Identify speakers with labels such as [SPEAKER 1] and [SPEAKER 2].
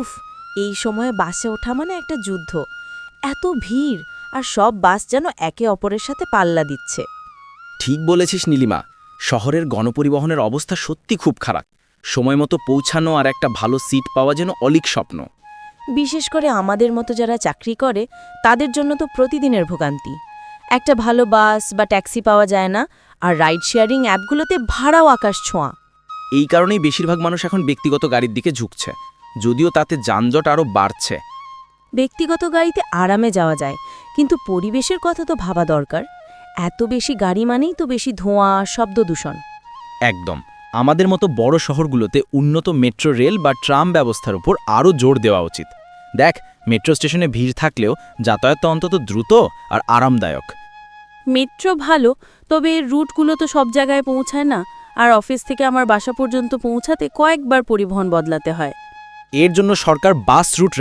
[SPEAKER 1] উফ, এই সময়ে বাসে ওঠা মানে একটা যুদ্ধ। এত ভিড়, আর সব বাস যেন একে অপরের সাথে পাল্লা দিচ্ছে।
[SPEAKER 2] ঠিক বলেছিস নীলিমা, শহরের গণপরিবহনের অবস্থা সত্যি খুব খারাপ। সময় মতো পৌঁছানো আর একটা ভালো সিট পাওয়া যেন অলীক স্বপ্ন।
[SPEAKER 1] বিশেষ করে আমাদের মতো যারা চাকরি করে, তাদের জন্য তো প্রতিদিনের ভোগান্তি। একটা ভালো বাস বা ট্যাক্সি পাওয়া যায় না, আর রাইড শেয়ারিং অ্যাপগুলোতে ভাড়াও আকাশ ছোঁয়া।
[SPEAKER 2] এই কারণেই বেশিরভাগ মানুষ এখন ব্যক্তিগত গাড়ির দিকে ঝুঁকছে, যদিও তাতে যানজট আরও বাড়ছে।
[SPEAKER 1] ব্যক্তিগত গাড়িতে আরামে যাওয়া যায়, কিন্তু পরিবেশের কথা তো ভাবা দরকার। এত বেশি গাড়ি মানেই তো বেশি ধোঁয়া, শব্দ দূষণ।
[SPEAKER 2] একদম। আমাদের মতো বড় শহরগুলোতে উন্নত মেট্রো রেল বা ট্রাম ব্যবস্থার উপর আরও জোর দেওয়া উচিত। দেখ, মেট্রো স্টেশনে ভিড় থাকলেও যাতায়াত অন্তত দ্রুত আর আরামদায়ক।
[SPEAKER 1] মেট্রো ভালো, তবে রুটগুলো তো সব জায়গায় পৌঁছায় না, আর অফিস থেকে আমার বাসা পর্যন্ত পৌঁছাতে কয়েকবার পরিবহন বদলাতে হয়।
[SPEAKER 2] এর জন্য সরকার বাস রুট